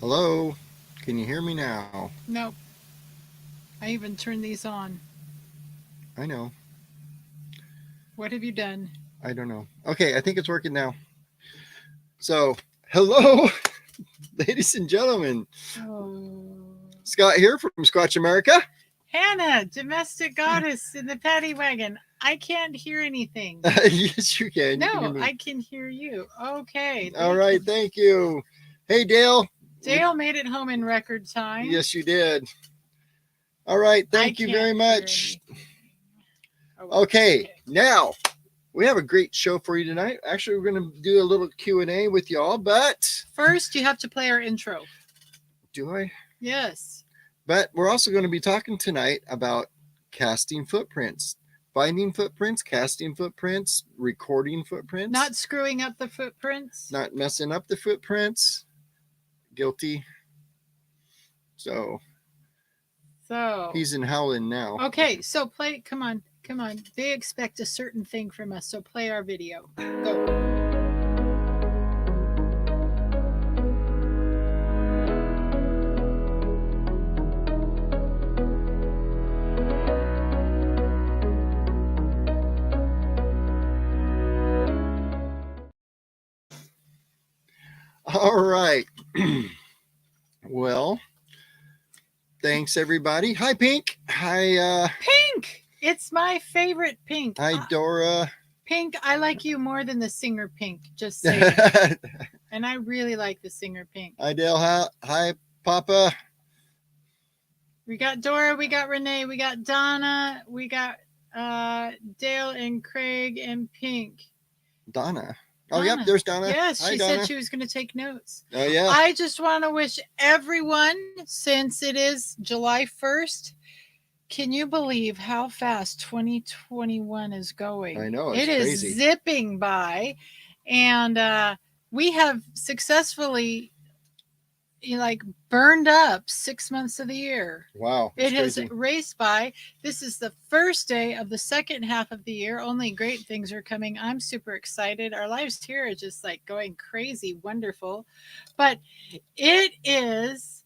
Hello, can you hear me now? Nope. I even turned these on. I know. What have you done? I don't know. Okay, I think it's working now. So, hello, ladies and gentlemen. Oh. Scott here from Squatch America. Hannah, domestic goddess in the paddy wagon. I can't hear anything. Yes, you can. You can hear No, me. I can hear you. Okay. All right, thank you. Hey, Dale. Dale made it home in record time. Yes, you did. All right, thank you very much. Oh, okay, now we have a great show for you tonight. Actually, we're going to do a little Q&A with y'all, but first you have to play our intro. Do I? Yes. But we're also going to be talking tonight about casting footprints, finding footprints, casting footprints, recording footprints. Not screwing up the footprints. Not messing up the footprints. Guilty. So he's in howling now. Okay, so play. Come on. They expect a certain thing from us, so play our video. Go. All right. Well, thanks everybody. Hi, Pink. Hi, Pink. It's my favorite Pink. Hi, Dora. Pink, I like you more than the singer Pink. Just saying. And I really like the singer Pink. Hi, Dale. Hi, Papa. We got Dora. We got Renee. We got Donna. We got Dale and Craig and Pink. Donna. Oh, yep, there's Donna. Yes, Hi, she Donna. said she was going to take notes. Oh, yeah. I just want to wish everyone, since it is July 1st, can you believe how fast 2021 is going? I know, it's crazy. Is zipping by. And we have successfully burned up 6 months of the year. Wow. It has raced by. This is the first day of the second half of the year. Only great things are coming. I'm super excited. Our lives here are just going crazy, wonderful. But it is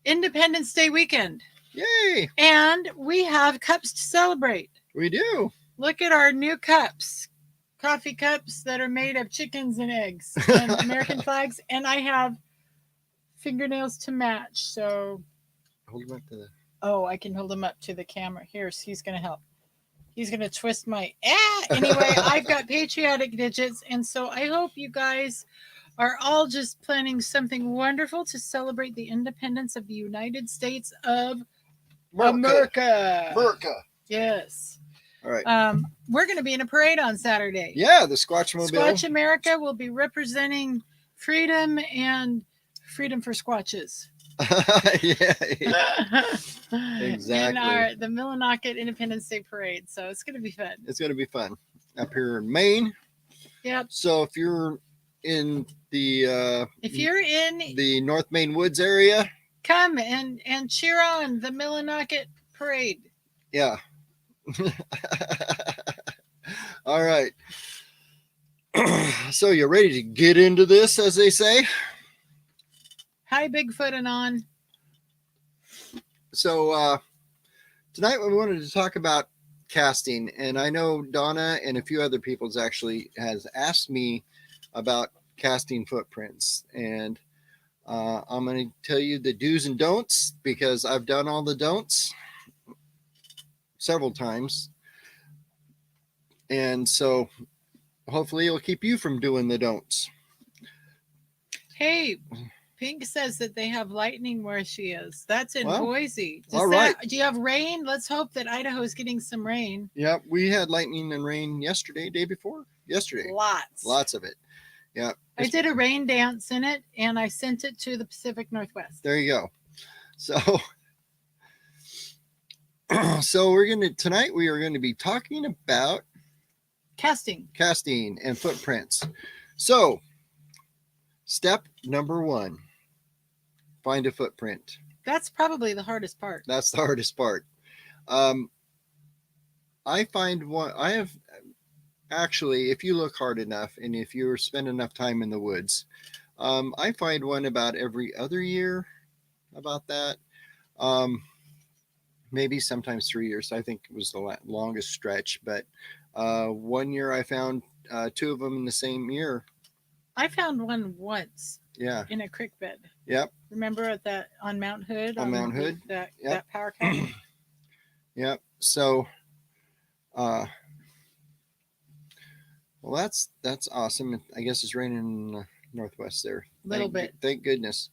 Independence Day weekend. Yay! And we have cups to celebrate. We do. Look at our new cups. Coffee cups that are made of chickens and eggs and American flags. And I have fingernails to match. So hold them up to the... Oh, I can hold them up to the camera. Here, he's going to help. He's going to twist my... Anyway, I've got patriotic digits. And so I hope you guys are all just planning something wonderful to celebrate the independence of the United States of America. Yes. All right. We're going to be in a parade on Saturday. Yeah, the Squatch Mobile. Squatch America will be representing freedom and freedom for Squatches. Yeah. Exactly. In the Millinocket Independence Day Parade. So it's going to be fun. It's going to be fun. Up here in Maine. Yep. So if you're in the North Maine Woods area, come and cheer on the Millinocket Parade. Yeah. All right. So you're ready to get into this, as they say? Hi, Bigfoot and on. So tonight we wanted to talk about casting, and I know Donna and a few other people actually has asked me about casting footprints, and I'm going to tell you the do's and don'ts because I've done all the don'ts several times, and so hopefully it'll keep you from doing the don'ts. Hey, Pink says that they have lightning where she is. That's in Boise. All right. Do you have rain? Let's hope that Idaho is getting some rain. Yeah, we had lightning and rain yesterday, day before. Yesterday. Lots of it. Yeah. I did a rain dance in it, and I sent it to the Pacific Northwest. There you go. So tonight we are going to be talking about casting and footprints. So step number 1, find a footprint. That's probably the hardest part. That's the hardest part. I find one, I have actually, if you look hard enough and if you spend enough time in the woods, I find one about every other year, about that. Um, Maybe sometimes 3 years. I think it was the longest stretch. But 1 year I found two of them in the same year. I found one once Yeah. in a creek bed. Yep. Remember at that on Mount Hood On Mount Hood. that Yep. power cut? Yep. So, uh, well, that's awesome. I guess it's raining in the northwest there. Little bit. Thank goodness.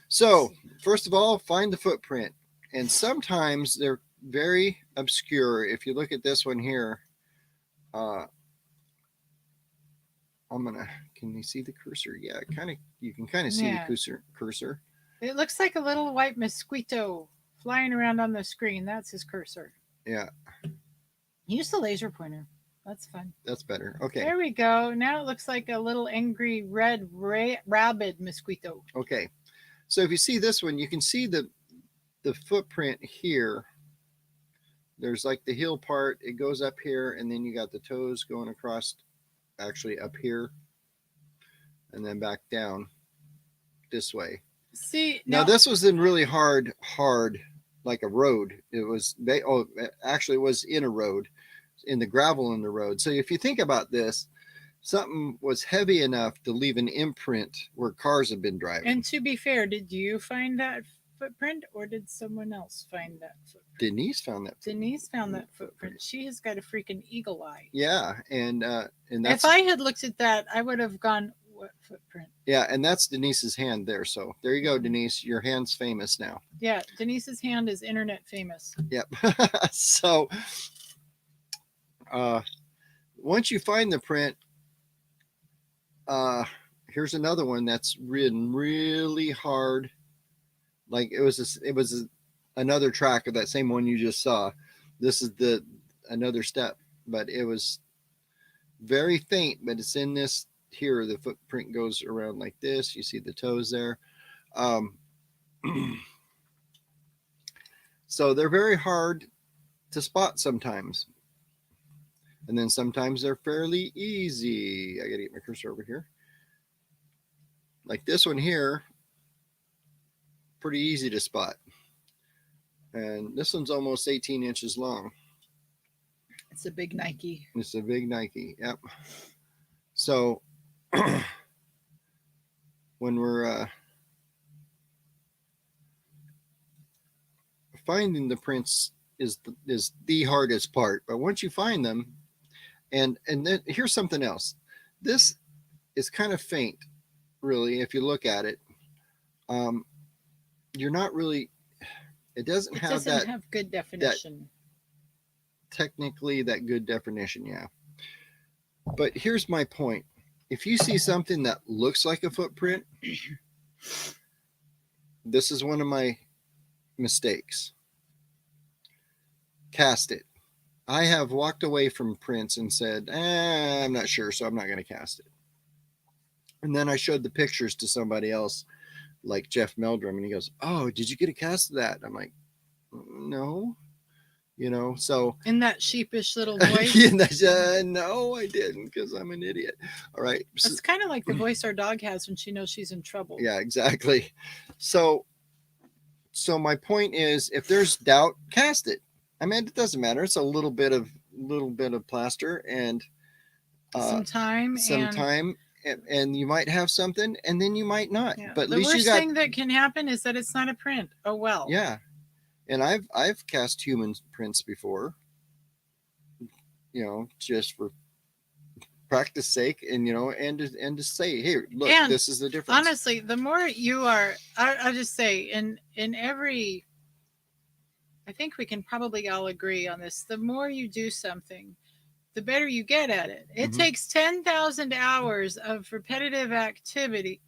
So, first of all, find the footprint. And sometimes they're very obscure. If you look at this one here, uh, can you see the cursor? Yeah, you can kind of see Yeah. the cursor. It looks like a little white mosquito flying around on the screen. That's his cursor. Yeah, Use the laser pointer. That's fun. that's better. Okay. There we go. Now it looks like a little angry red rabid mosquito. Okay. So if you see this one, you can see the footprint here. There's like the heel part. It goes up here, and then you got the toes going across, actually up here, and then back down this way. See, now this was in really hard, like a road. It was actually it was in a road, in the gravel in the road. So if you think about this, something was heavy enough to leave an imprint where cars have been driving. And to be fair, did you find that footprint or did someone else find that footprint? Denise found that. Denise found that footprint. She has got a freaking eagle eye. Yeah, and if that's, I had looked at that, I would have gone, what footprint? Yeah, and that's Denise's hand there. So there you go, Denise. Your hand's famous now. Yeah, Denise's hand is internet famous. Yep. So once you find the print, here's another one that's ridden really hard. Like it was another track of that same one you just saw. This is another step, but it was very faint, but it's in this here. The footprint goes around like this. You see the toes there. So they're very hard to spot sometimes. And then sometimes they're fairly easy. I gotta get my cursor over here. Like this one here, pretty easy to spot. And this one's almost 18 inches long. It's a big Nike. It's a big Nike, yep. So when we're finding the prints is the hardest part. But once you find them, and then here's something else. This is kind of faint, really, if you look at it. You're not really. It doesn't have good definition. Technically, that good definition, yeah. But here's my point. If you see something that looks like a footprint, this is one of my mistakes. Cast it. I have walked away from prints and said, I'm not sure, so I'm not going to cast it. And then I showed the pictures to somebody else, like Jeff Meldrum, and he goes, oh, did you get a cast of that? I'm like, no. So in that sheepish little voice. No, I didn't, because I'm an idiot. All right. It's kind of like the voice our dog has when she knows she's in trouble. Yeah, exactly. So my point is, if there's doubt, cast it. I mean, it doesn't matter. It's a little bit of plaster and some time, and you might have something, and then you might not. Yeah. But at the least worst thing that can happen is that it's not a print. Oh well. Yeah, and I've cast human prints before. Just for practice sake, and to say, hey, look, this is the difference. Honestly, the more you are, I'll just say, in every. I think we can probably all agree on this. The more you do something, the better you get at it. It takes 10,000 hours of repetitive activity.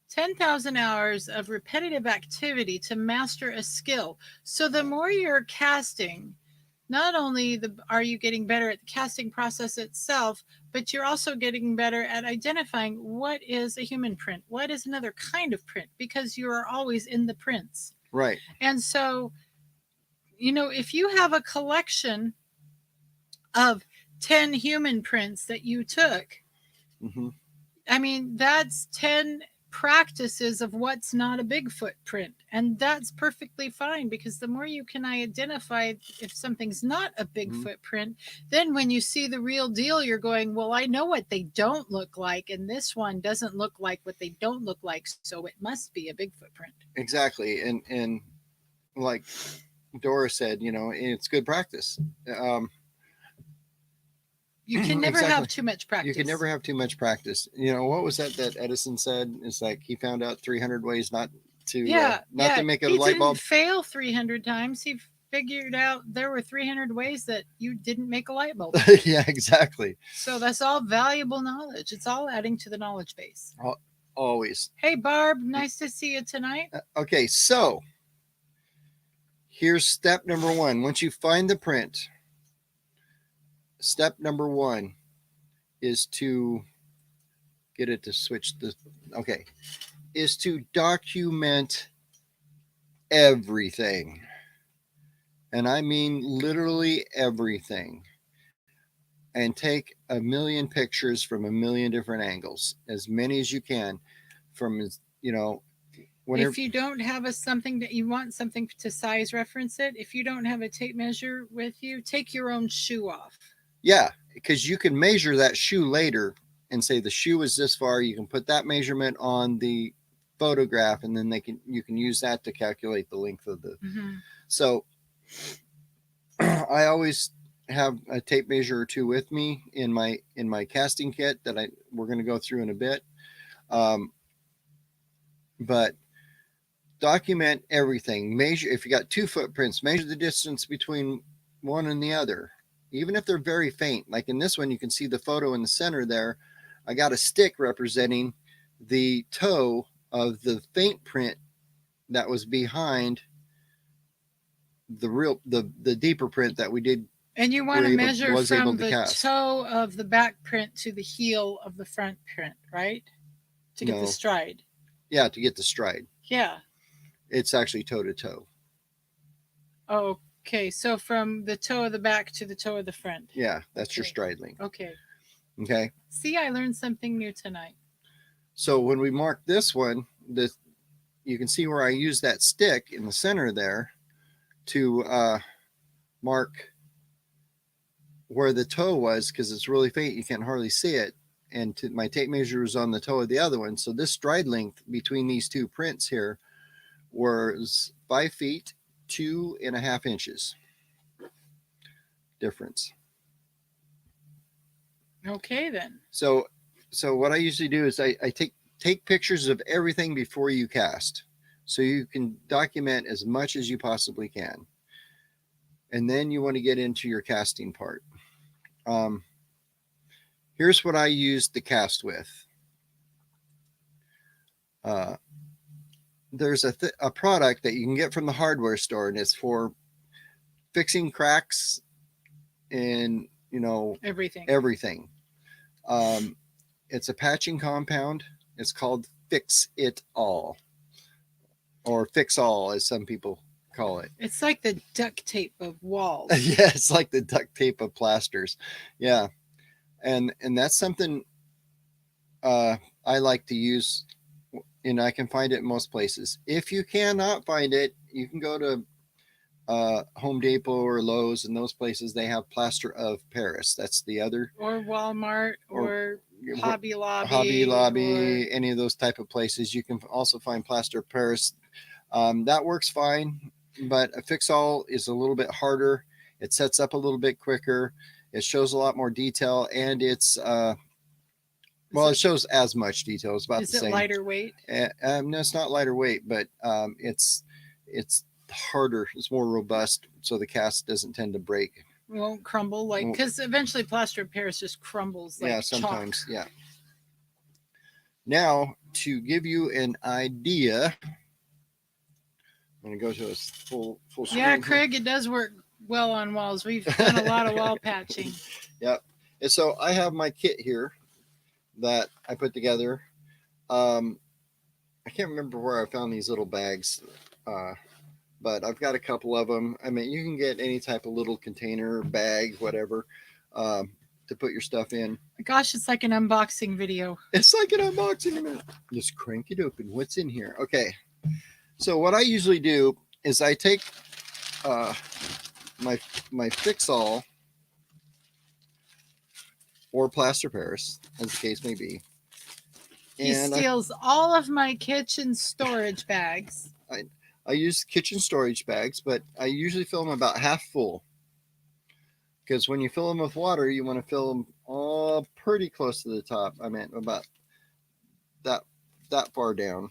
10,000 hours of repetitive activity to master a skill. So the more you're casting, not only are you getting better at the casting process itself, but you're also getting better at identifying what is a human print, what is another kind of print, because you are always in the prints. Right. And so, if you have a collection of 10 human prints that you took, I mean, that's 10 practices of what's not a Bigfoot print. And that's perfectly fine, because the more you can identify if something's not a Mhm. Bigfoot print, then when you see the real deal, you're going, well, I know what they don't look like. And this one doesn't look like what they don't look like. So it must be a Bigfoot print. Exactly. And like Dora said, it's good practice. Um, You can never exactly. have too much You can practice. never have too much practice. What was that Edison said? It's like he found out 300 ways not Yeah, to yeah. make a He light didn't bulb. fail 300 times. He figured out there were 300 ways that you didn't make a light bulb. Yeah, exactly. So that's all valuable knowledge. It's all adding to the knowledge base. Always. Hey, Barb, nice to see you tonight. Okay, so here's step number one. Once you find the print, step number one is to get it to switch the. Okay, is to document everything. And I mean literally everything. And take a million pictures from a million different angles, as many as you can, from whenever. If you don't have something that you want something to size reference it, if you don't have a tape measure with you, take your own shoe off. Yeah, because you can measure that shoe later and say the shoe is this far. You can put that measurement on the photograph, and then you can use that to calculate the length of the. Mm-hmm. So I always have a tape measure or two with me in my casting kit that we're going to go through in a bit. But document everything. Measure, if you got two footprints, measure the distance between one and the other, even if they're very faint. Like in this one, you can see the photo in the center there. I got a stick representing the toe of the faint print that was behind the deeper print that we did. And you want to measure was able from to the cast. toe of the back print to the heel of the front print, right? To get the No. stride. Yeah, to get the stride. Yeah. It's actually toe to toe. Okay, so from the toe of the back to the toe of the front. Yeah, that's your Okay. stride length. Okay. Okay. See, I learned something new tonight. So when we mark this one, you can see where I use that stick in the center there to mark where the toe was, because it's really faint. You can't hardly see it. And my tape measure was on the toe of the other one. So this stride length between these two prints here was 5 feet, 2.5 inches difference. Okay, then. So what I usually do is I take pictures of everything before you cast, so you can document as much as you possibly can. And then you want to get into your casting part. Here's what I used the cast with. There's a product that you can get from the hardware store, and it's for fixing cracks and everything. It's a patching compound. It's called Fix It All, or Fix All, as some people call it. It's like the duct tape of walls. Yeah, it's like the duct tape of plasters. Yeah, and that's something I like to use, and I can find it in most places. If you cannot find it, you can go to Home Depot or Lowe's, and those places they have plaster of Paris. That's the other. Or Walmart or Hobby Lobby. Or any of those type of places. You can also find plaster of Paris. That works fine, but a fix-all is a little bit harder. It sets up a little bit quicker. It shows a lot more detail, and it's it shows as much detail. It's about the same. Is it lighter weight? No, it's not lighter weight, but it's harder. It's more robust, so the cast doesn't tend to break. It won't crumble, because eventually plaster of Paris just crumbles like sometimes chalk. Yeah. Now, to give you an idea, I'm going to go to a full screen. Yeah, Craig, it does work well on walls. We've done a lot of wall patching. Yep. And so I have my kit here that I put together. I can't remember where I found these little bags, but I've got a couple of them. I mean, you can get any type of little container, bag, whatever. to put your stuff in. Gosh, it's like an unboxing video. It's like an unboxing. Just crank it open. What's in here? Okay. So what I usually do is I take my fix-all or plaster Paris, as the case may be. He steals all of my kitchen storage bags. I use kitchen storage bags, but I usually fill them about half full. Because when you fill them with water, you want to fill them all pretty close to the top. I meant about that far down.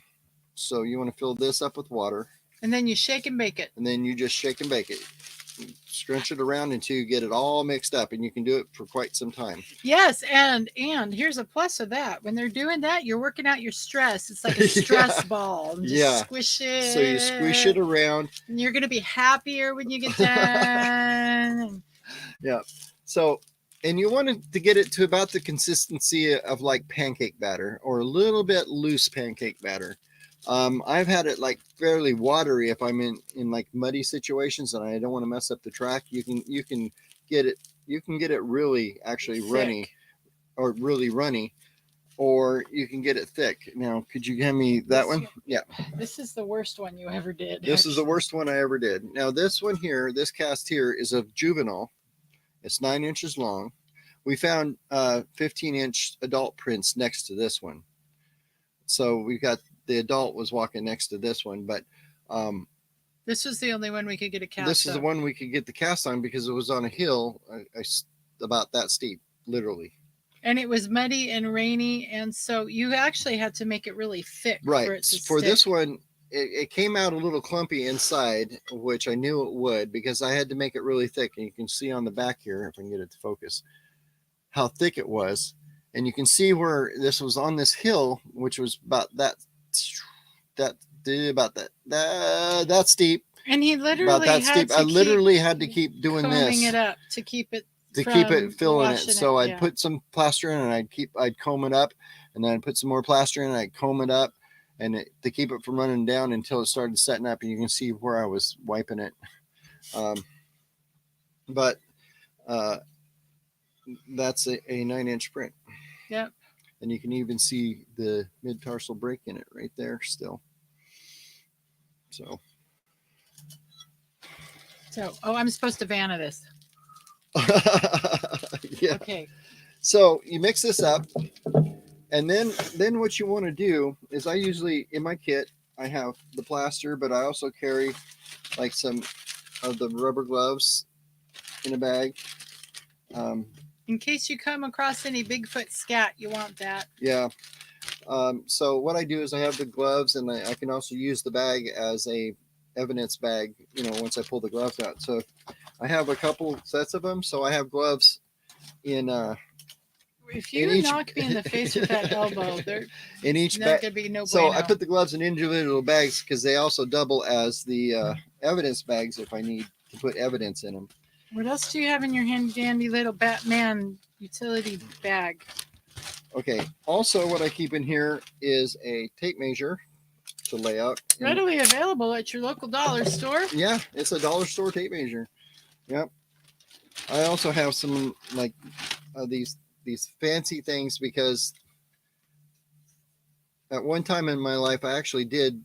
So you want to fill this up with water. And then you shake and bake it. And then you just shake and bake it. Scrunch it around until you get it all mixed up, and you can do it for quite some time. Yes, and here's a plus of that. When they're doing that, you're working out your stress. It's like a stress ball. And just squish it. So you squish it around. And you're going to be happier when you get done. Yeah. So, and you want to get it to about the consistency of like pancake batter, or a little bit loose pancake batter. I've had it like fairly watery if I'm in like muddy situations and I don't want to mess up the track. You can get it really actually thick. Runny, or really runny, or you can get it thick. Now, could you hand me that one? Yeah. This is the worst one you ever did. This is the worst one I ever did. Now, this one here, this cast here is a juvenile. It's 9 inches long. We found 15-inch adult prints next to this one. So we got the adult was walking next to this one, but this was the only one we could get a cast on. This is the one we could get the cast on because it was on a hill about that steep, literally. And it was muddy and rainy, and so you actually had to make it really thick. Right. For it to For stick. this one, it came out a little clumpy inside, which I knew it would because I had to make it really thick. And you can see on the back here, if I can get it to focus, how thick it was. And you can see where this was on this hill, which was about that steep. And he literally about that steep. I literally had to keep doing combing this it up to keep it filling it. So I'd put some plaster in and I'd comb it up, and then I'd put some more plaster in and I'd comb it up, and to keep it from running down until it started setting up. And you can see where I was wiping it. But that's a 9-inch print. Yep. And you can even see the mid-tarsal break in it right there still. So, I'm supposed to vanna this. Yeah. Okay. So you mix this up, and then what you want to do is I usually, in my kit, I have the plaster, but I also carry like some of the rubber gloves in a bag. In case you come across any Bigfoot scat, you want that. Yeah. So what I do is I have the gloves, and I can also use the bag as a evidence bag, once I pull the gloves out. So I have a couple sets of them. So I have gloves in if you knock me in the face with that elbow, there's not going to be no So bueno. I put the gloves in individual bags because they also double as the evidence bags if I need to put evidence in them. What else do you have in your handy dandy little Batman utility bag? Okay. Also, what I keep in here is a tape measure to lay out. Readily available at your local dollar store. Yeah, it's a dollar store tape measure. Yep. I also have some like these fancy things because at one time in my life I actually did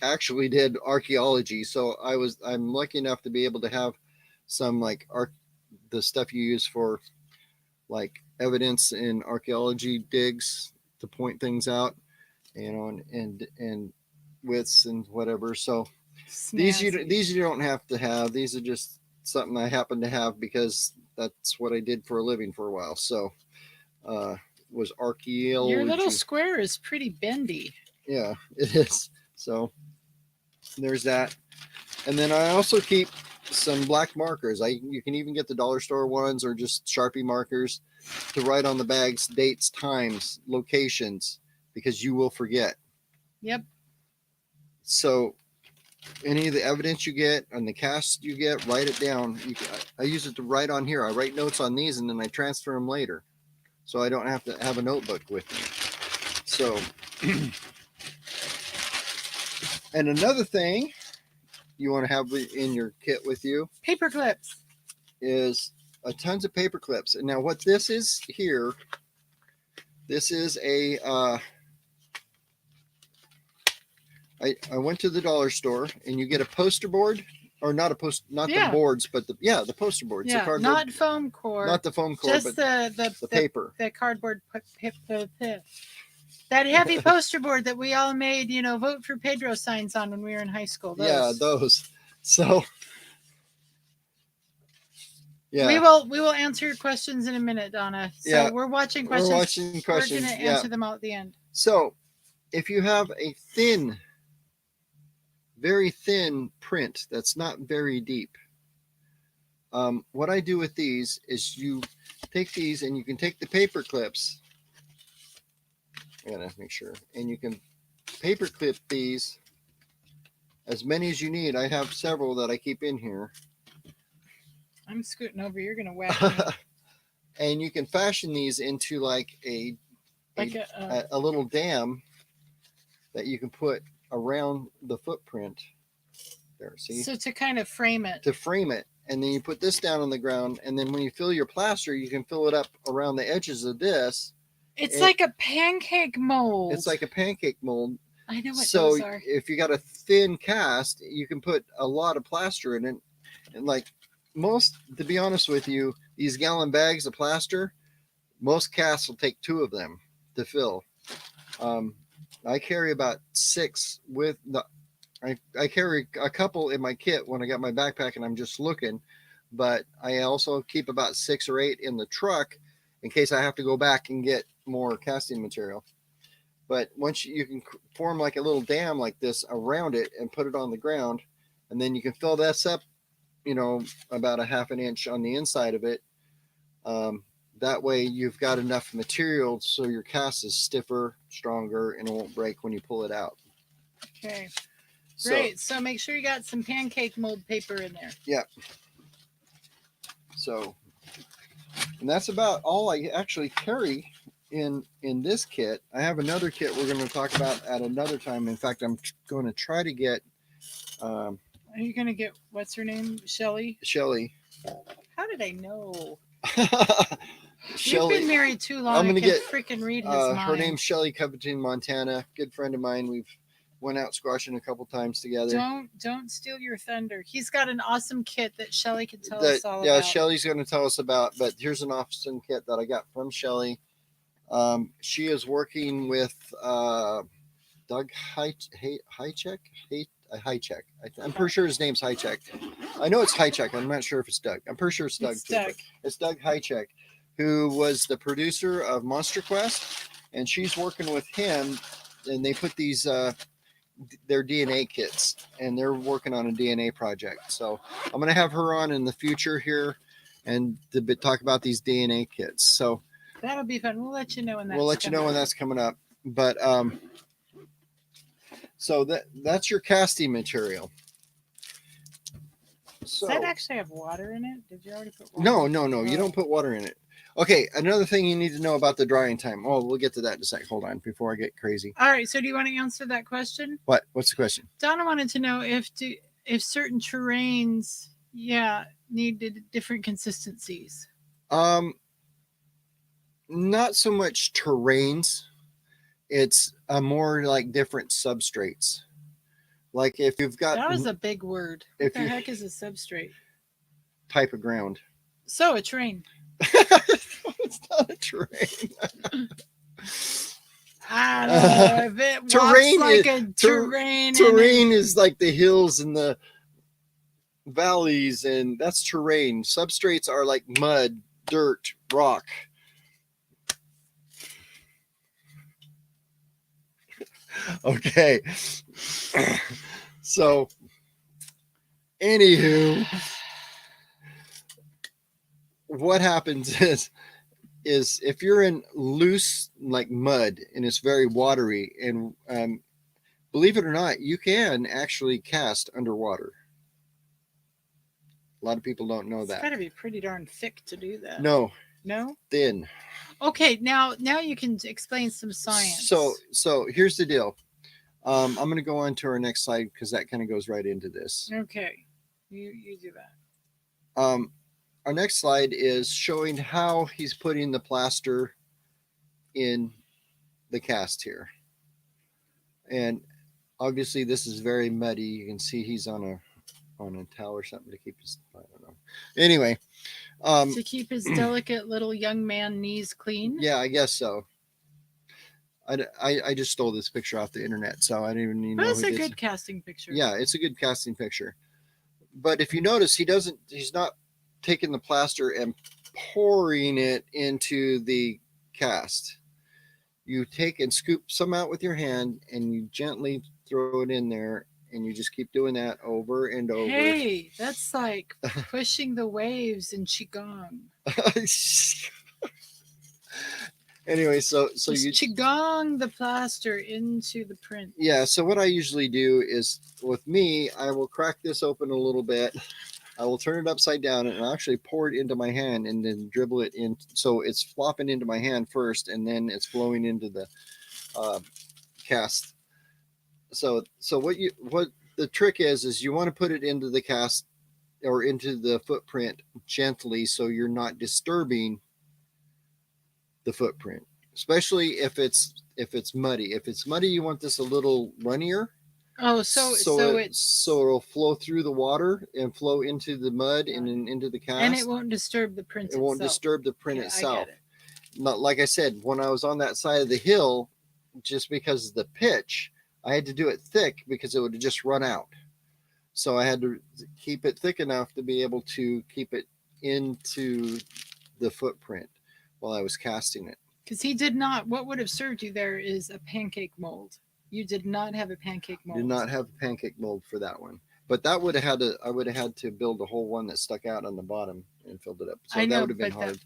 actually did archaeology. So I'm lucky enough to be able to have some like the stuff you use for like evidence in archaeology digs to point things out, and widths and whatever. So these you don't have to have. These are just something I happen to have because that's what I did for a living for a while. So was archaeology. Your little square is pretty bendy. Yeah, it is. So there's that. And then I also keep some black markers. You can even get the dollar store ones or just Sharpie markers to write on the bags dates, times, locations, because you will forget. Yep. So any of the evidence you get and the casts you get, write it down. I use it to write on here. I write notes on these and then I transfer them later. So I don't have to have a notebook with me. So and another thing you want to have in your kit with you paper clips is tons of paper clips. And now what this is here, this is a, I went to the dollar store and you get a poster board, or not a post, not the boards, but the poster boards, the cardboard, not foam core, not the foam core, just but the paper, the cardboard, that heavy poster board that we all made, vote for Pedro signs on when we were in high school. Those. Yeah, those. So, yeah, we will answer your questions in a minute, Donna. So we're watching questions. We're watching questions. We're going to answer them all at the end. So, if you have a thin, very thin print that's not very deep, what I do with these is you take these and you can take the paper clips. I gotta make sure, and you can paper clip these as many as you need. I have several that I keep in here. I'm scooting over. You're gonna whack me. And you can fashion these into like a little dam that you can put around the footprint. There, see? So to kind of frame it. To frame it, and then you put this down on the ground, and then when you fill your plaster, you can fill it up around the edges of this. It's like a pancake mold. It's like a pancake mold. I know what so those are. If you got a thin cast, you can put a lot of plaster in it. And like most, to be honest with you, these gallon bags of plaster, most casts will take 2 of them to fill. I carry about 6 with the. I carry a couple in my kit when I got my backpack and I'm just looking, but I also keep about 6 or 8 in the truck in case I have to go back and get more casting material. But once you can form like a little dam like this around it and put it on the ground, and then you can fill this up, about a ½ inch on the inside of it. That way you've got enough material so your cast is stiffer, stronger, and it won't break when you pull it out. Okay. Great. So make sure you got some pancake mold paper in there. Yeah. So, and that's about all I actually carry in this kit. I have another kit we're going to talk about at another time. In fact, I'm going to try to get. Are you going to get, what's her name? Shelly? Shelly. How did I know? Shelly. You've been married too long. I'm going to get freaking read his mind. Her name's Shelly Covington, Montana. Good friend of mine. We've went out squashing a couple times together. Don't steal your thunder. He's got an awesome kit that Shelly can tell us all about. Yeah, Shelly's going to tell us about, but here's an awesome kit that I got from Shelly. She is working with Doug Highcheck. I'm pretty sure his name's Highcheck. I know it's Highcheck. I'm not sure if it's Doug. I'm pretty sure it's Doug. It's Doug Highcheck, who was the producer of Monster Quest, and she's working with him, and they put these their DNA kits, and they're working on a DNA project. So I'm going to have her on in the future here and to talk about these DNA kits. So that'll be fun. We'll let you know when that's We'll let you know when that's coming up. But so that's your casting material. So, does that actually have water in it? Did you already put water? No. You don't put water in it. Okay, another thing you need to know about the drying time. Oh, we'll get to that in a sec. Hold on before I get crazy. All right, so do you want to answer that question? What? What's the question? Donna wanted to know if certain terrains, needed different consistencies. Not so much terrains. It's more like different substrates. Like if you've got... That was a big word. What the heck is a substrate? Type of ground. So a terrain. It's not a terrain. I don't know if it terrain walks like a terrain. Terrain is like the hills and the valleys, and that's terrain. Substrates are like mud, dirt, rock. Okay. So, anywho, what happens is if you're in loose like mud and it's very watery, and believe it or not, you can actually cast underwater. A lot of people don't know that. It's got to be pretty darn thick to do that. No, thin. Okay, now you can explain some science. So here's the deal. I'm going to go on to our next slide because that kind of goes right into this. Okay, you do that. our next slide is showing how he's putting the plaster in the cast here. And obviously this is very muddy. You can see he's on a towel or something to keep his, I don't know. Anyway. To keep his delicate little young man knees clean. Yeah, I guess so. I just stole this picture off the internet, so I didn't even know. But it's a good casting picture. Yeah, it's a good casting picture. But if you notice, he's not taking the plaster and pouring it into the cast. You take and scoop some out with your hand and you gently throw it in there, and you just keep doing that over and over. Hey, that's like pushing the waves in Qigong. Anyway, so just you Qigong the plaster into the print. Yeah, so what I usually do is, with me, I will crack this open a little bit. I will turn it upside down and I'll actually pour it into my hand and then dribble it in. So it's flopping into my hand first, and then it's flowing into the cast. So what the trick is you want to put it into the cast or into the footprint gently, so you're not disturbing the footprint, especially if it's muddy. If it's muddy, you want this a little runnier. Oh, so it'll flow through the water and flow into the mud and then into the cast, and it won't disturb the print. It won't disturb the print itself. Not like I said, when I was on that side of the hill, just because of the pitch, I had to do it thick because it would just run out. So I had to keep it thick enough to be able to keep it into the footprint while I was casting it. Because he did not. What would have served you there is a pancake mold. You did not have a pancake mold. Did not have a pancake mold for that one. But that would have had to. I would have had to build a whole one that stuck out on the bottom and filled it up. So I know, that would have been hard.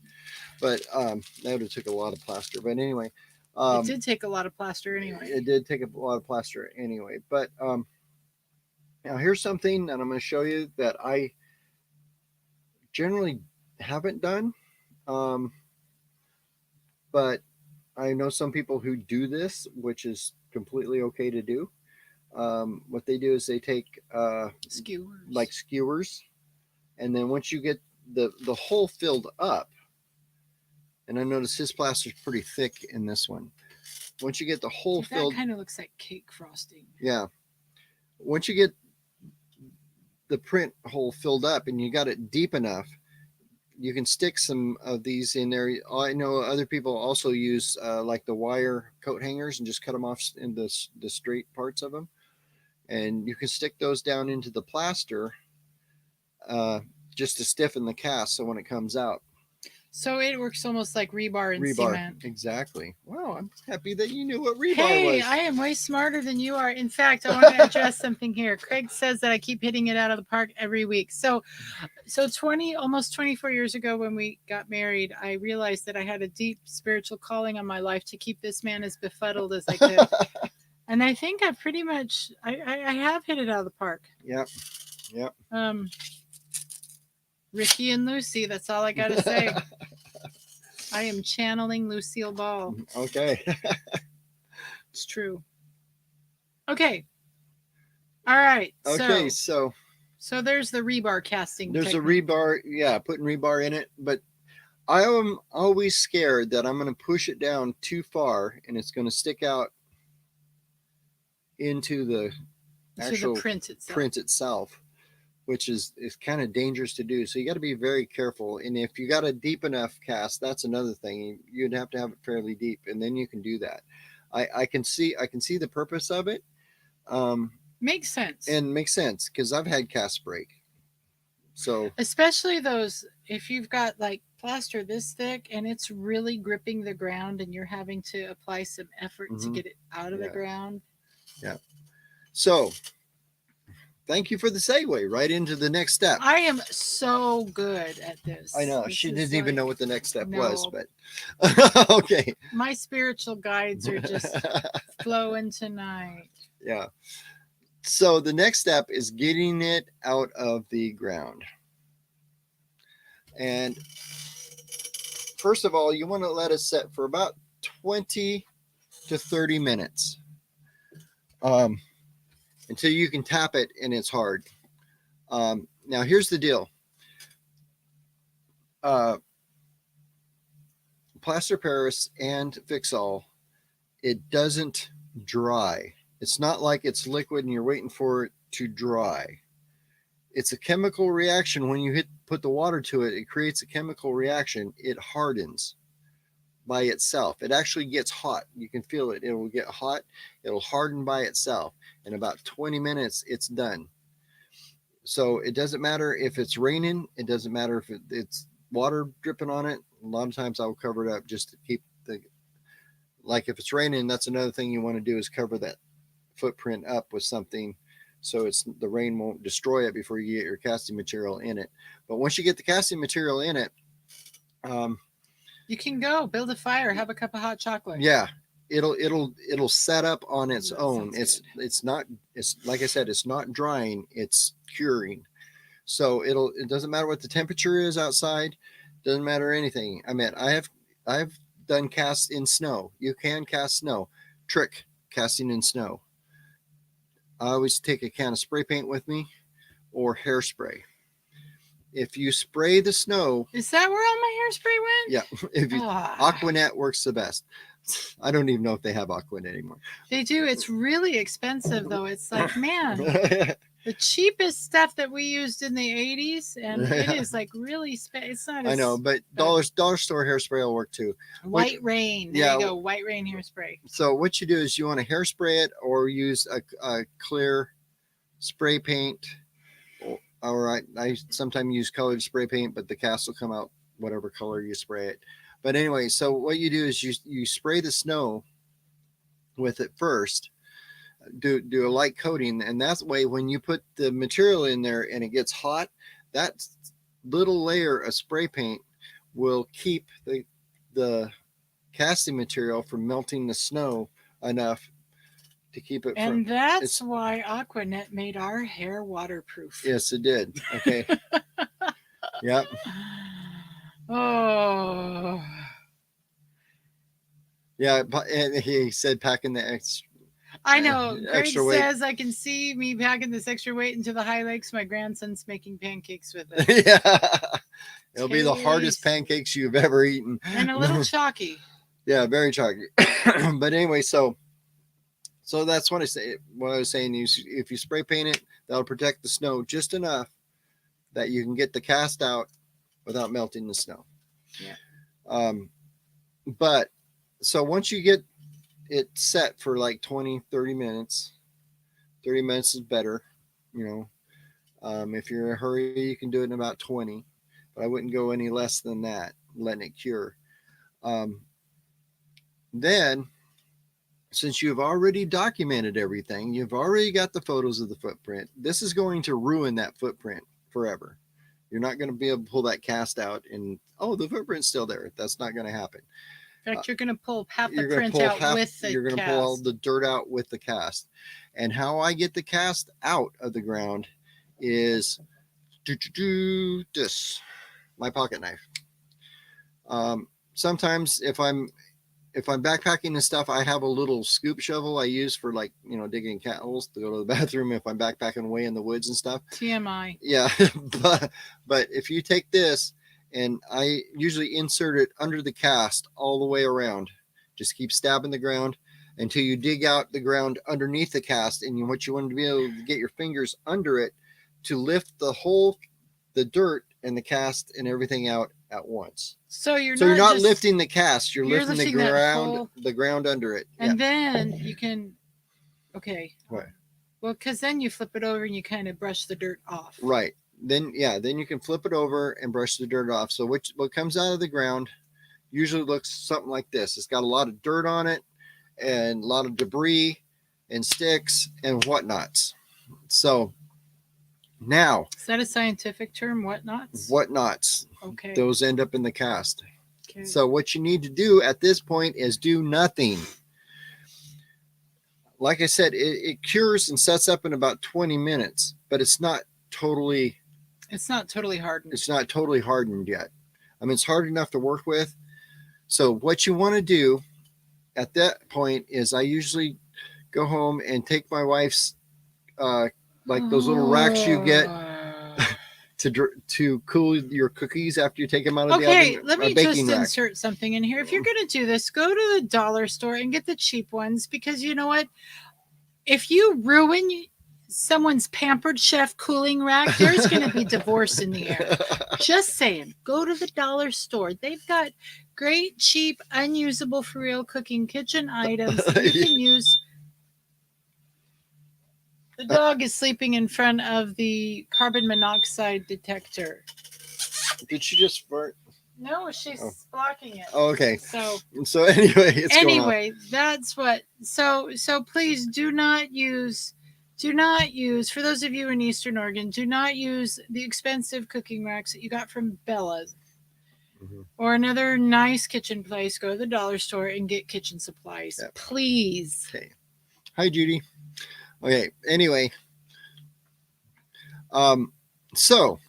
But that would have took a lot of plaster. But anyway, it did take a lot of plaster anyway. It did take a lot of plaster anyway. But now here's something that I'm going to show you that I generally haven't done. But I know some people who do this, which is completely okay to do. What they do is they take skewers, and then once you get the hole filled up, and I notice his plaster is pretty thick in this one. Once you get the hole filled, that kind of looks like cake frosting. Yeah. Once you get the print hole filled up and you got it deep enough, you can stick some of these in there. I know other people also use like the wire coat hangers and just cut them off in the straight parts of them. And you can stick those down into the plaster just to stiffen the cast so when it comes out. So it works almost like rebar and cement. Exactly. Wow, I'm happy that you knew what rebar was. Hey, I am way smarter than you are. In fact, I want to address something here. Craig says that I keep hitting it out of the park every week. So almost 24 years ago when we got married, I realized that I had a deep spiritual calling on my life to keep this man as befuddled as I could. And I think I pretty much, I have hit it out of the park. Yep. Ricky and Lucy, that's all I got to say. I am channeling Lucille Ball. Okay. It's true. Okay. All right. Okay, so there's the rebar casting. There's technique. a rebar, putting rebar in it, but I am always scared that I'm going to push it down too far and it's going to stick out into the actual print itself, which is kind of dangerous to do. So you got to be very careful. And if you got a deep enough cast, that's another thing. You'd have to have it fairly deep, and then you can do that. I can see the purpose of it. Makes sense. And makes sense because I've had casts break. So especially those, if you've got like plaster this thick and it's really gripping the ground and you're having to apply some effort to get it out of the ground. Yeah. So thank you for the segue right into the next step. I am so good at this. I know. This she didn't even know what the next step was, but okay. My spiritual guides are just flowing tonight. Yeah. So the next step is getting it out of the ground. And first of all, you want to let it set for about 20 to 30 minutes. Until you can tap it and it's hard. Now here's the deal. uh, plaster Paris and Fix-All, it doesn't dry. It's not like it's liquid and you're waiting for it to dry. It's a chemical reaction. When you put the water to it, it creates a chemical reaction. It hardens by itself. It actually gets hot. You can feel it. It will get hot. It'll harden by itself. In about 20 minutes, it's done. So it doesn't matter if it's raining. It doesn't matter if it's water dripping on it. A lot of times I'll cover it up just to keep like if it's raining, that's another thing you want to do is cover that footprint up with something so the rain won't destroy it before you get your casting material in it. But once you get the casting material in it, you can go build a fire, have a cup of hot chocolate. Yeah, it'll set up on its own. It's like I said, it's not drying, it's curing. So it doesn't matter what the temperature is outside, doesn't matter anything. I mean, I've done casts in snow. You can cast snow. Trick casting in snow. I always take a can of spray paint with me or hairspray. If you spray the snow, is that where all my hairspray went? Yeah, Aquanet works the best. I don't even know if they have Aquanet anymore. They do. It's really expensive though. It's like, man, the cheapest stuff that we used in the 80s, and it is like really it's not. I know, but dollar store hairspray will work too. White Rain. There you go. White Rain hairspray. So what you do is you want to hairspray it or use a clear spray paint. All right, I sometimes use colored spray paint, but the cast will come out whatever color you spray it. But anyway, so what you do is you spray the snow with it first, do a light coating, and that's the way when you put the material in there and it gets hot, that little layer of spray paint will keep the casting material from melting the snow enough to keep it. And that's why Aquanet made our hair waterproof. Yes, it did. Okay. Yep. Oh. Yeah, and he said packing the extra. I know. Greg extra says I can see me packing this extra weight into the high lakes. My grandson's making pancakes with it. Yeah. It'll be the hardest pancakes you've ever eaten. And a little chalky. Yeah, very chalky. But anyway, so that's what I say. What I was saying is, if you spray paint it, that'll protect the snow just enough that you can get the cast out without melting the snow. Yeah. But so once you get it set for like 20, 30 minutes, 30 minutes is better. You know, if you're in a hurry, you can do it in about 20, but I wouldn't go any less than that, letting it cure. Then, since you've already documented everything, you've already got the photos of the footprint, this is going to ruin that footprint forever. You're not going to be able to pull that cast out and, oh, the footprint's still there. That's not going to happen. In fact, you're going to pull half the print out with the cast. You're going to pull all the dirt out with the cast. And how I get the cast out of the ground is this, my pocket knife. Sometimes if I'm backpacking and stuff, I have a little scoop shovel I use for, like, you know, digging cat holes to go to the bathroom if I'm backpacking away in the woods and stuff. TMI. Yeah, but if you take this, and I usually insert it under the cast all the way around, just keep stabbing the ground until you dig out the ground underneath the cast, and what you want to be able to get your fingers under it to lift the dirt and the cast and everything out at once. So you're not lifting the cast, you're lifting the ground under it. And then you can, okay. What? Well, because then you flip it over and you kind of brush the dirt off. Right. Then you can flip it over and brush the dirt off. So what comes out of the ground usually looks something like this. It's got a lot of dirt on it and a lot of debris and sticks and whatnots. So now, is that a scientific term? Whatnots? Whatnots. Okay. Those end up in the cast. Okay. So what you need to do at this point is do nothing. Like I said, it cures and sets up in about 20 minutes, but it's not totally hardened. It's not totally hardened yet. I mean, it's hard enough to work with. So what you want to do at that point is I usually go home and take my wife's like those little racks you get. to cool your cookies after you take them out of the Okay, oven. let A me baking just rack. insert something in here. If you're going to do this, go to the dollar store and get the cheap ones, because you know what? If you ruin someone's Pampered Chef cooling rack, there's going to be divorce in the air. Just saying, go to the dollar store. They've got great, cheap, unusable for real cooking kitchen items that you can use. The dog is sleeping in front of the carbon monoxide detector. Did she just fart? No, she's blocking it. Oh, okay. So anyway, it's anyway, that's what. So please do not use. For those of you in Eastern Oregon, do not use the expensive cooking racks that you got from Bella's or another nice kitchen place. Go to the dollar store and get kitchen supplies, please. Okay. Hi, Judy. Okay. Anyway, so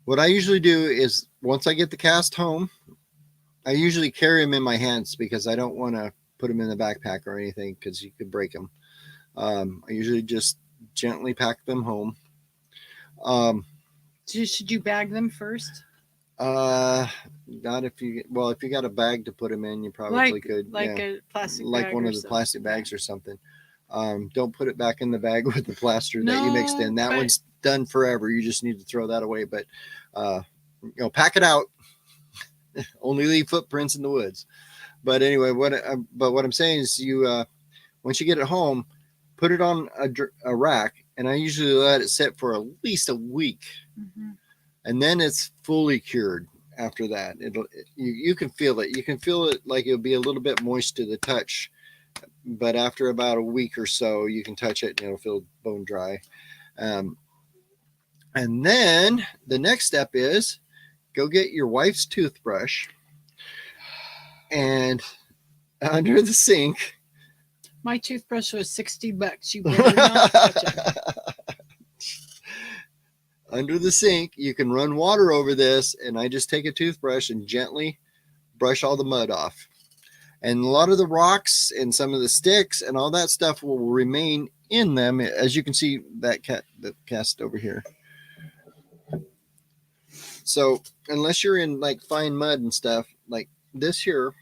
what I usually do is once I get the cast home, I usually carry them in my hands because I don't want to put them in the backpack or anything because you could break them. I usually just gently pack them home. Should you bag them first? Not if you got a bag to put them in, you probably could. A plastic like bag one or of the something. plastic bags or something. Don't put it back in the bag with the plaster that you mixed in. That one's done forever. You just need to throw that away. But pack it out. Only leave footprints in the woods. But anyway, what I'm saying is, you once you get it home, put it on a rack, and I usually let it sit for at least a week, and then it's fully cured. After that, you can feel it. You can feel it like it'll be a little bit moist to the touch, but after about a week or so, you can touch it and it'll feel bone dry. And then the next step is go get your wife's toothbrush, and under the sink. My toothbrush was $60. You better not touch it. Under the sink, you can run water over this, and I just take a toothbrush and gently brush all the mud off. And a lot of the rocks and some of the sticks and all that stuff will remain in them, as you can see the cast over here. So unless you're in like fine mud and stuff like this here,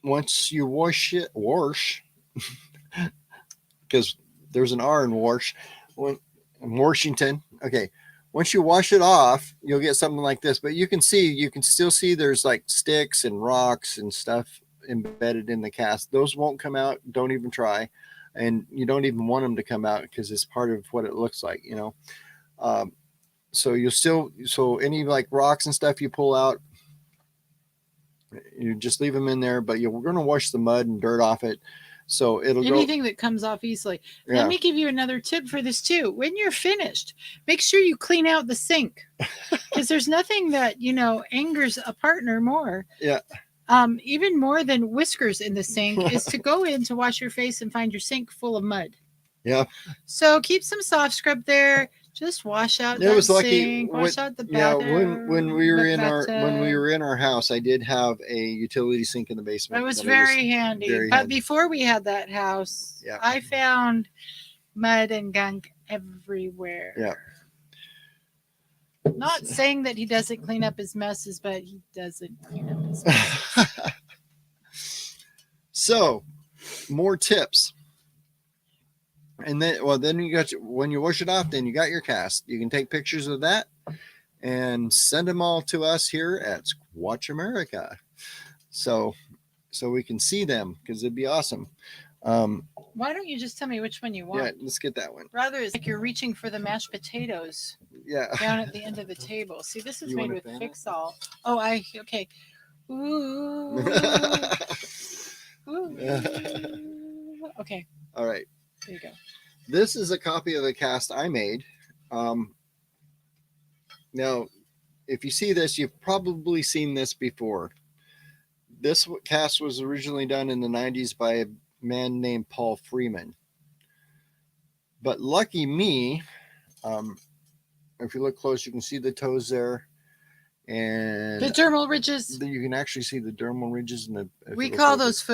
once you wash because there's an R in wash, in Washington. Okay. Once you wash it off, you'll get something like this, but you can still see there's like sticks and rocks and stuff embedded in the cast. Those won't come out. Don't even try. And you don't even want them to come out because it's part of what it looks like, so any like rocks and stuff you pull out, you just leave them in there, but we're going to wash the mud and dirt off it. So anything that comes off easily. Yeah. Let me give you another tip for this too. When you're finished, make sure you clean out the sink, because there's nothing that angers a partner more. Yeah. Even more than whiskers in the sink is to go in to wash your face and find your sink full of mud. Yeah. So keep some soft scrub there. Just wash out the sink, wash out the bathroom. When we were in our house, I did have a utility sink in the basement. That was very handy. But before we had that house, I found mud and gunk everywhere. Yeah. Not saying that he doesn't clean up his messes, but he doesn't clean up his messes. So, more tips. And then you got when you wash it off, then you got your cast. You can take pictures of that and send them all to us here at Squatch America, so we can see them, because it'd be awesome. Why don't you just tell me which one you want? Yeah, let's get that one. Rather, it's like you're reaching for the mashed potatoes. Yeah. Down at the end of the table. See, this is made with Fix-All. Oh, okay. Ooh. Ooh. Okay. All right. There you go. This is a copy of a cast I made. Now, if you see this, you've probably seen this before. This cast was originally done in the 90s by a man named Paul Freeman. But lucky me, if you look close, you can see the toes there. and The dermal ridges. you can actually see the dermal ridges. And We call those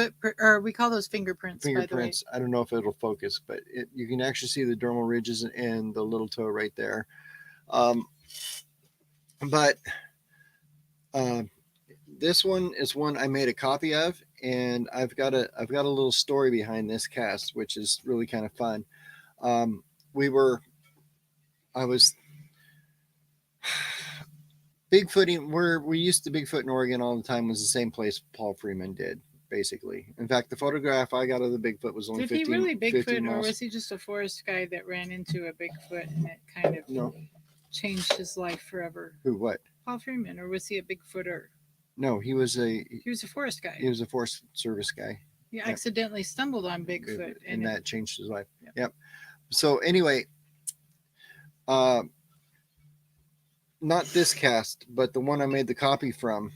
we call those fingerprints. fingerprints. By the way. I don't know if it'll focus, but you can actually see the dermal ridges and the little toe right there. But this one is one I made a copy of, and I've got a little story behind this cast, which is really kind of fun. I was Bigfooting. We used to Bigfoot in Oregon all the time. Was the same place Paul Freeman did, basically. In fact, the photograph I got of the Bigfoot was only Did 15, he really 15 Bigfoot, or miles. was he just a forest guy that ran into a Bigfoot and it kind of No. changed his life forever? Who? What? Paul Freeman, or was he a Bigfooter? No, he was a forest guy. He was a Forest Service guy. He accidentally stumbled on Bigfoot, and that changed his life. Yep. Yep. So anyway, not this cast, but the one I made the copy from.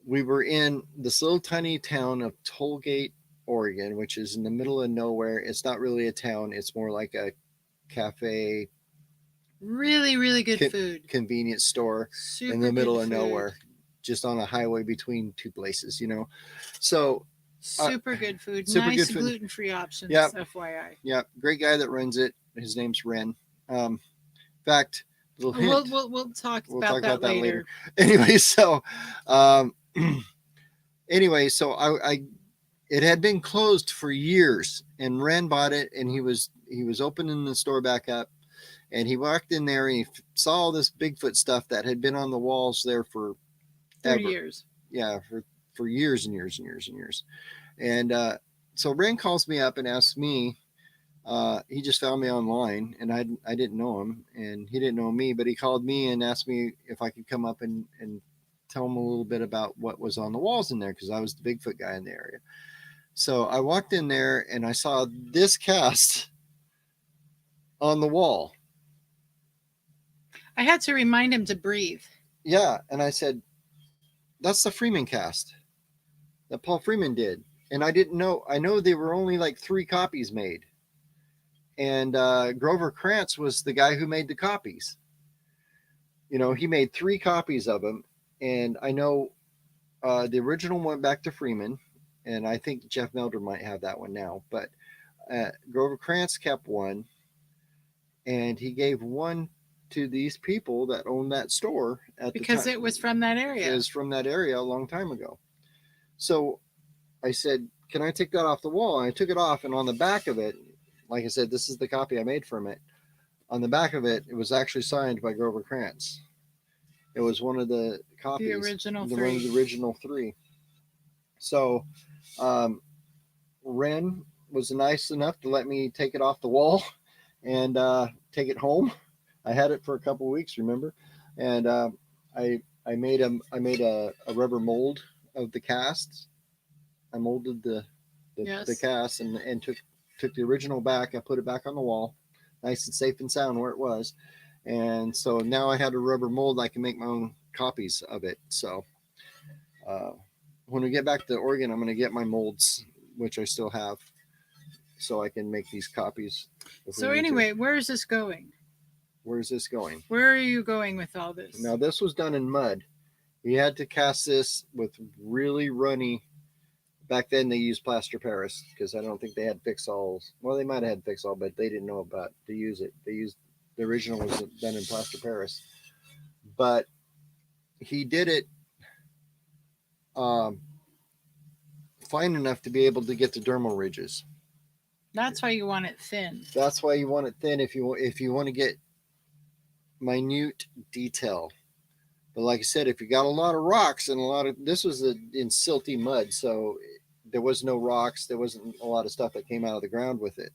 We were in this little tiny town of Tollgate, Oregon, which is in the middle of nowhere. It's not really a town. It's more like a cafe. Really, really good food. Convenience store Super in the middle of food. nowhere, just on a highway between two places, So super good food. Super nice good food. gluten-free options, Yep. FYI. Yeah, great guy that runs it. His name's Ren. In fact, little hint. We'll talk about that later. Anyway, so I it had been closed for years, and Ren bought it, and he was opening the store back up, and he walked in there and he saw all this Bigfoot stuff that had been on the walls there for 30 years. Yeah, for years and years and years and years. And so Ren calls me up and asks me, he just found me online, and I didn't know him, and he didn't know me, but he called me and asked me if I could come up and tell him a little bit about what was on the walls in there, because I was the Bigfoot guy in the area. So I walked in there and I saw this cast on the wall. I had to remind him to breathe. Yeah, and I said, that's the Freeman cast that Paul Freeman did. And I didn't know. I know there were only like 3 copies made. And Grover Krantz was the guy who made the copies. He made 3 copies of them. And I know the original went back to Freeman. And I think Jeff Melder might have that one now. But Grover Krantz kept one. And he gave one to these people that owned that store at because the time. It was from that area. It was from that area a long time ago. So I said, can I take that off the wall? And I took it off, and on the back of it, like I said, this is the copy I made from it. On the back of it, it was actually signed by Grover Krantz. It was one of the copies. The original 3. One of the original 3. So Ren was nice enough to let me take it off the wall and take it home. I had it for a couple of weeks, remember? And I made a rubber mold of the cast. I molded the cast and took the original back. I put it back on the wall, nice and safe and sound where it was. And so now I had a rubber mold. I can make my own copies of it. So when we get back to Oregon, I'm going to get my molds, which I still have, so I can make these copies. So anyway, where is this going? Where is this going? Where are you going with all this? Now, this was done in mud. We had to cast this with really runny. Back then, they used plaster Paris because I don't think they had fix-alls. Well, they might have had fix-all, but they didn't know about to use it. They used the original was done in plaster Paris, but he did it fine enough to be able to get the dermal ridges. That's why you want it thin. That's why you want it thin if you want to get minute detail. But like I said, if you got a lot of rocks and this was in silty mud, so there was no rocks. There wasn't a lot of stuff that came out of the ground with it.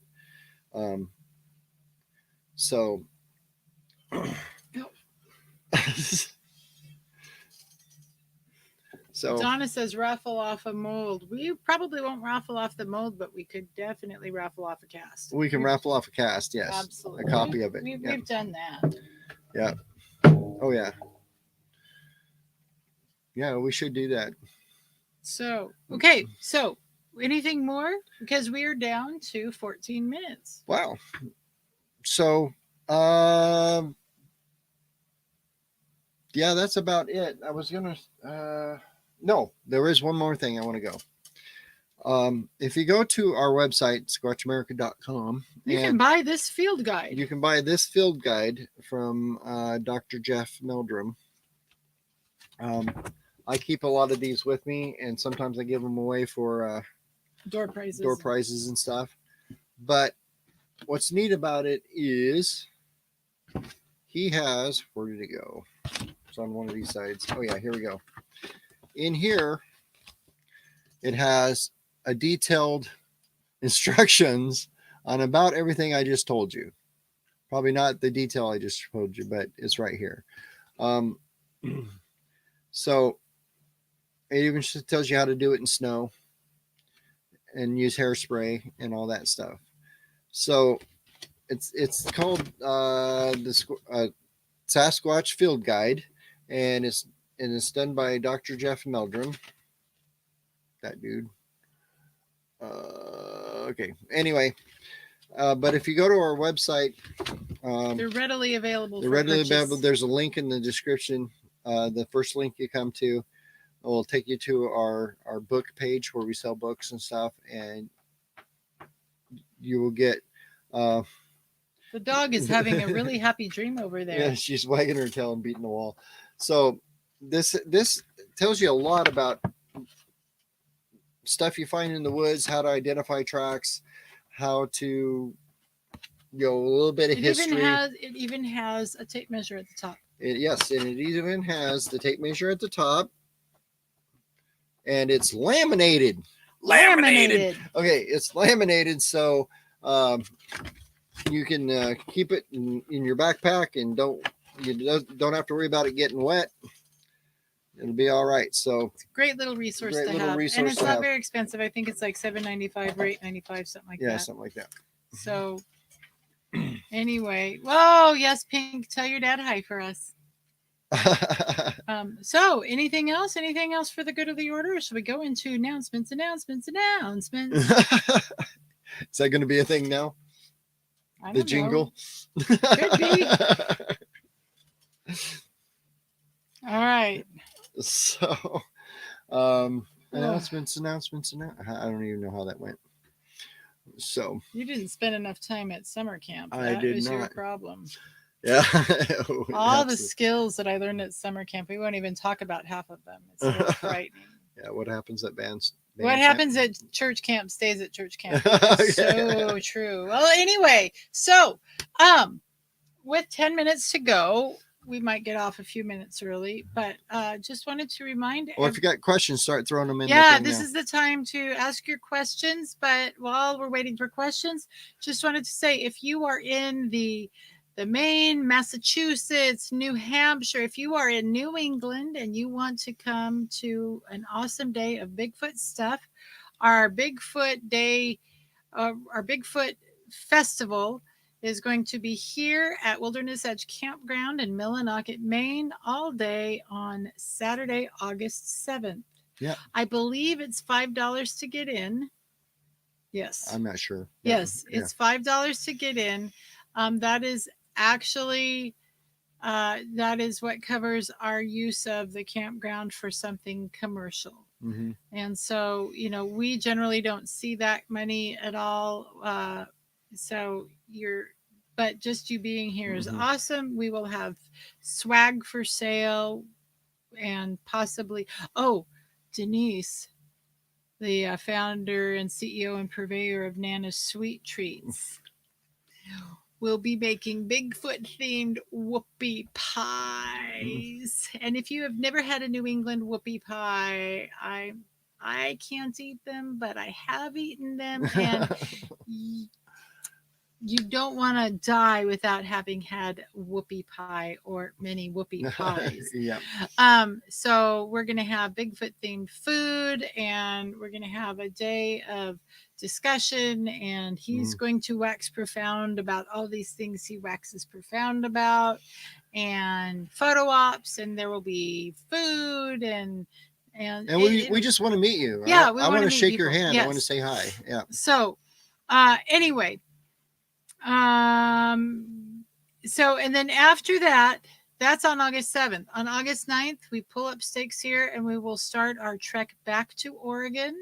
So Donna says raffle off a mold. We probably won't raffle off the mold, but we could definitely raffle off a cast. We can raffle off a cast, yes. Absolutely. A copy of it. We've done that. Yeah. Oh, yeah. Yeah, we should do that. So, okay. So, anything more? Because we are down to 14 minutes. Wow. So, yeah, that's about it. I was gonna. No, there is one more thing I want to go. If you go to our website, squatchamerica.com, You can and buy this field guide. you can buy this field guide from Dr. Jeff Meldrum. Um, I keep a lot of these with me, and sometimes I give them away for Door prizes. door prizes and stuff. But what's neat about it is he has, where did it go? It's on one of these sides. Oh, yeah, here we go. In here, it has a detailed instructions on about everything I just told you. Probably not the detail I just told you, but it's right here. So it even tells you how to do it in snow and use hairspray and all that stuff. So it's called the Sasquatch Field Guide, and it's done by Dr. Jeff Meldrum. That dude. Okay. Anyway, but if you go to our website, they're readily available. They're readily available. There's a link in the description. The first link you come to will take you to our book page where we sell books and stuff, and you will get. The dog is having a really happy dream over there. Yeah, she's wagging her tail and beating the wall. So this tells you a lot about stuff you find in the woods, how to identify tracks, how to, a little bit of history. It even has a tape measure at the top. Yes, and it even has the tape measure at the top, and it's laminated. Okay, it's laminated, so you can keep it in your backpack, and don't have to worry about it getting wet. It'll be all right. So it's a great little resource to have, and it's not very expensive. I think it's like $7.95 or $8.95, something like that. Yeah, something like that. So anyway, whoa, yes, Pink, tell your dad hi for us. So anything else for the good of the order, or should we go into announcements? Is that going to be a thing now? The jingle could be. All right, so announcements. I don't even know how that went. So you didn't spend enough time at summer camp. That was your problem. Yeah. All the skills that I learned at summer camp, we won't even talk about half of them. It's so frightening. Yeah, what happens at band what happens at church camp stays at church camp. So true. Well, anyway, so with 10 minutes to go, we might get off a few minutes early, but just wanted to remind. Well, if you got questions, start throwing them in. Yeah, this is the time to ask your questions. But while we're waiting for questions, just wanted to say, if you are in the Maine, Massachusetts, New Hampshire, if you are in New England and you want to come to an awesome day of Bigfoot stuff, our Bigfoot day, our Bigfoot festival is going to be here at Wilderness Edge Campground in Millinocket, Maine, all day on Saturday, August 7th. Yeah. I believe it's $5 to get in. Yes. I'm not sure. Yes, it's $5 to get in. That is actually that is what covers our use of the campground for something commercial. Mm-hmm. And so, we generally don't see that money at all. But just you being here is awesome. We will have swag for sale, and possibly, Denise, the founder and CEO and purveyor of Nana's Sweet Treats, will be making Bigfoot themed whoopie pies. And if you have never had a New England whoopie pie, I can't eat them, but I have eaten them, and you don't want to die without having had whoopie pie or many whoopie pies. Yeah. So we're going to have Bigfoot themed food, and we're going to have a day of discussion, and he's going to wax profound about all these things he waxes profound about, and photo ops, and there will be food and we just want to meet you. Yeah, I want to shake your hand. Yes. I want to say hi. Yeah. So anyway, so and then after that, that's on August 7th. On August 9th, we pull up stakes here and we will start our trek back to Oregon,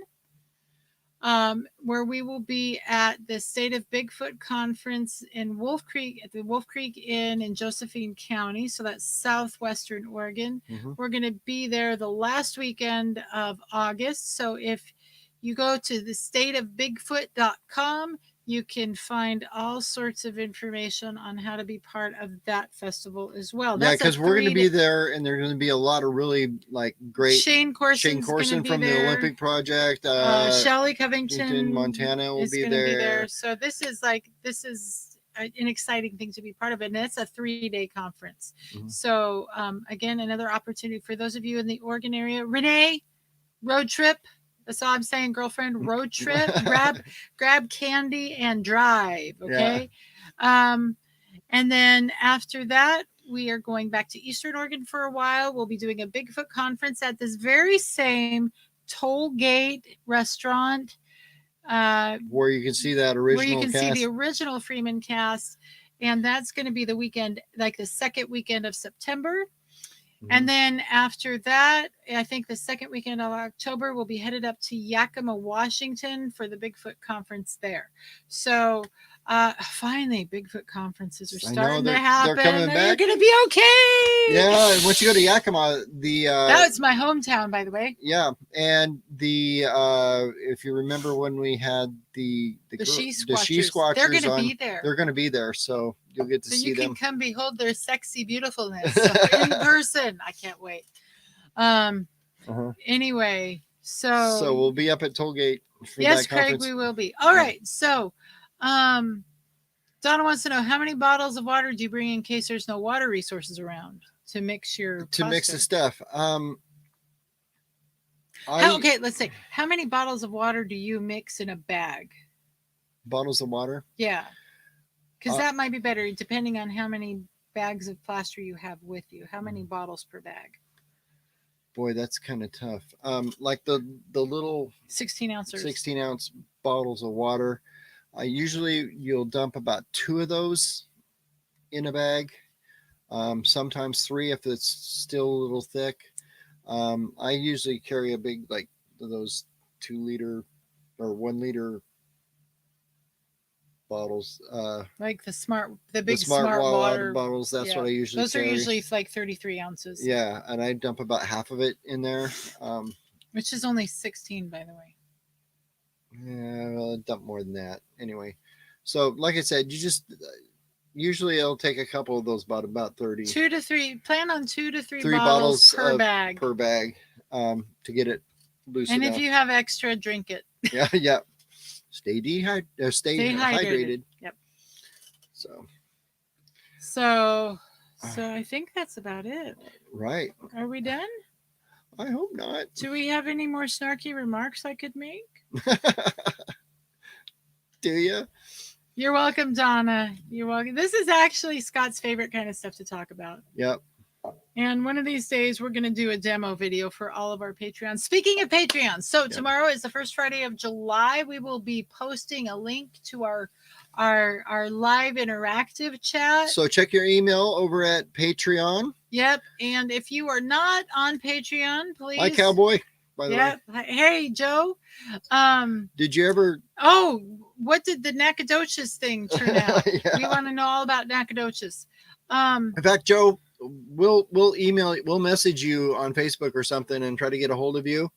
where we will be at the State of Bigfoot Conference in Wolf Creek, at the Wolf Creek Inn in Josephine County. So that's southwestern Oregon. Mm-hmm. We're going to be there the last weekend of August. So if you go to the stateofbigfoot.com, you can find all sorts of information on how to be part of that festival as well. Yeah, because we're going to be there, and there's going to be a lot of really like great Shane Corson from the Olympic Project. Shelley Covington, Montana will be there. So this is an exciting thing to be part of, and it's a 3-day conference. Mm-hmm. So again, another opportunity for those of you in the Oregon area. Renee, road trip. That's all I'm saying, girlfriend. Road trip. grab candy and drive. Okay. Yeah. And then after that, we are going back to Eastern Oregon for a while. We'll be doing a Bigfoot conference at this very same toll gate restaurant. Where you can see that original Where you can cast. see the original Freeman cast. And that's going to be the weekend, like the second weekend of September. And then after that, I think the second weekend of October, we'll be headed up to Yakima, Washington for the Bigfoot conference there. So finally, Bigfoot conferences are starting to happen. They're coming back. You're going to be okay. Yeah, and once you go to Yakima, that's my hometown, by the way. Yeah, and if you remember when we had the she squatchers, they're going to be there. They're going to be there, so you'll get to see them. You can come behold their sexy beautifulness in person. I can't wait. Anyway, so we'll be up at Tollgate. Yes, Craig, we will be. All right, so Donna wants to know, how many bottles of water do you bring in case there's no water resources around to mix your mix the stuff? Okay, let's say, how many bottles of water do you mix in a bag? Bottles of water? Yeah, because that might be better depending on how many bags of plaster you have with you. How many bottles per bag? Boy, that's kind of tough. Like the little 16 ounce bottles of water. Usually you'll dump about 2 of those in a bag. Sometimes 3 if it's still a little thick. I usually carry a big, like those 2 liter or 1 liter bottles. Like the big smart water bottles. That's what I usually Those carry. are usually like 33 ounces. Yeah, and I dump about half of it in there. Which is only 16, by the way. Yeah, well, I dump more than that. Anyway, so like I said, you just usually it'll take a couple of those, about 30. 2 to 3. Plan on 2 to 3 bottles per bag. Per bag, to get it loose. And if you have extra, drink it. Yeah, yeah. Stay hydrated. Yep. So I think that's about it. Right. Are we done? I hope not. Do we have any more snarky remarks I could make? Do you? You're welcome, Donna. You're welcome. This is actually Scott's favorite kind of stuff to talk about. Yep. And one of these days, we're going to do a demo video for all of our Patreons. Speaking of Patreons, so tomorrow is the first Friday of July. We will be posting a link to our live interactive chat. So check your email over at Patreon. Yep. And if you are not on Patreon, please. Hi, Cowboy. By the way. Hey, Joe. Did you ever? Oh, what did the Nacogdoches thing turn out? We want to know all about Nacogdoches. In fact, Joe, we'll message you on Facebook or something and try to get a hold of you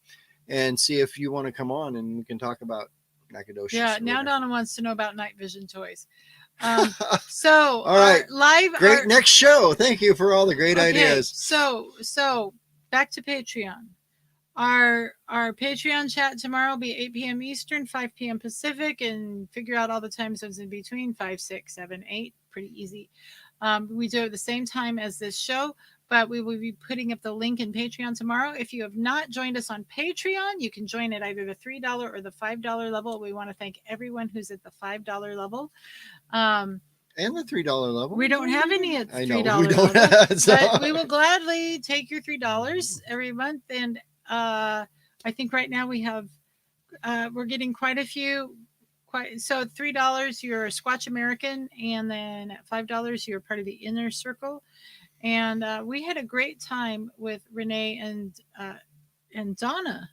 and see if you want to come on and we can talk about Nacogdoches. Yeah, now Donna wants to know about night vision toys. So all right, great next show. Thank you for all the great ideas. So back to Patreon. Our Patreon chat tomorrow will be 8 p.m. Eastern, 5 p.m. Pacific, and figure out all the time zones in between, 5, 6, 7, 8. Pretty easy. We do it at the same time as this show, but we will be putting up the link in Patreon tomorrow. If you have not joined us on Patreon, you can join at either the $3 or the $5 level. We want to thank everyone who's at the $5 level. And the $3 level. We don't have any at $3 level. But we will gladly take your $3 every month. And I think right now we have, we're getting quite a few. So at $3, you're a Squatch American, and then at $5, you're part of the inner circle. And we had a great time with Renee and Donna.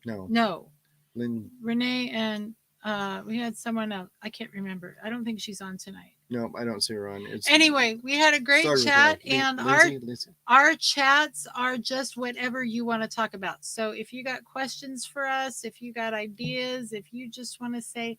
No. No, Lynn. Renee and we had someone else. I can't remember. I don't think she's on tonight. No, I don't see her on. It's Anyway, we had a great started with chat, L. and Lindsay. our chats are just whatever you want to talk about. So if you got questions for us, if you got ideas, if you just want to say,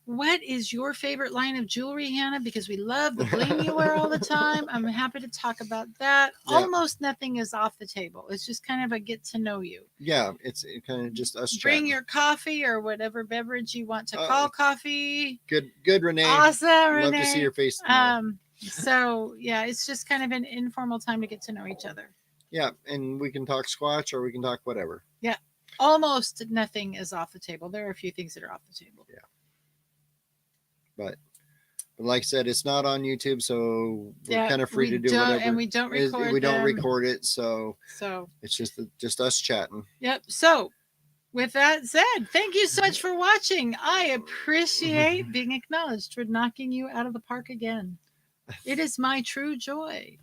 what is your favorite line of jewelry, Hannah? Because we love the bling you wear all the time. I'm happy to talk about that. Yeah. Almost nothing is off the table. It's just kind of a get to know you. Yeah, it's kind of just us Bring chatting. your coffee or whatever beverage you want to call coffee. Good, Renee. Awesome, Renee. Love to see your face tomorrow. So yeah, it's just kind of an informal time to get to know each other. Yeah, and we can talk Squatch or we can talk whatever. Yeah, almost nothing is off the table. There are a few things that are off the table. Yeah. But like I said, it's not on YouTube, so we're kind of free to do whatever. And we don't record. We don't record it, so it's just us chatting. Yep. So with that said, thank you so much for watching. I appreciate being acknowledged for knocking you out of the park again. It is my true joy.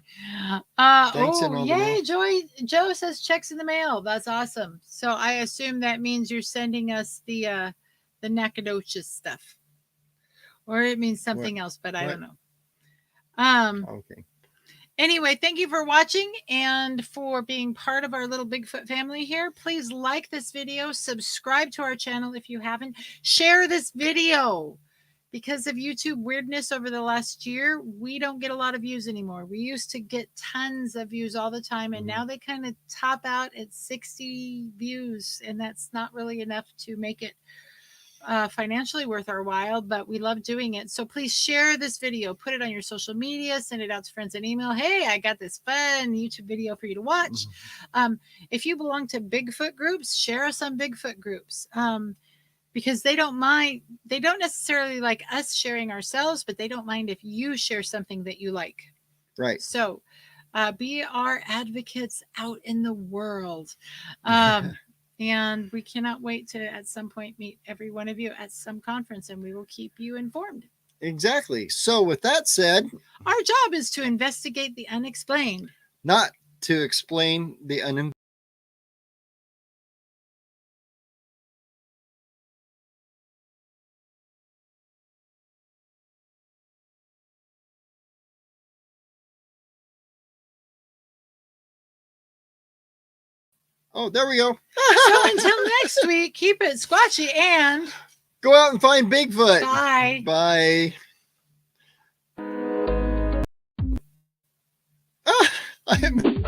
Yay, Joy. Joe says checks in the mail. That's awesome. So I assume that means you're sending us the Nacogdoches stuff. Or it means something else, but I don't know. Okay. Anyway, thank you for watching and for being part of our little Bigfoot family here. Please like this video, subscribe to our channel if you haven't, share this video. Because of YouTube weirdness over the last year, we don't get a lot of views anymore. We used to get tons of views all the time, and now they kind of top out at 60 views, and that's not really enough to make it financially worth our while, but we love doing it. So please share this video, put it on your social media, send it out to friends and email. Hey, I got this fun YouTube video for you to watch. If you belong to Bigfoot groups, share us on Bigfoot groups. Because they don't mind, they don't necessarily like us sharing ourselves, but they don't mind if you share something that you like. Right. So be our advocates out in the world. And we cannot wait to at some point meet every one of you at some conference, and we will keep you informed. Exactly. So with that said, our job is to investigate the unexplained, not to explain the uninvestigated. Oh, there we go. So until next week, keep it squatchy and go out and find Bigfoot. Bye. Bye. I'm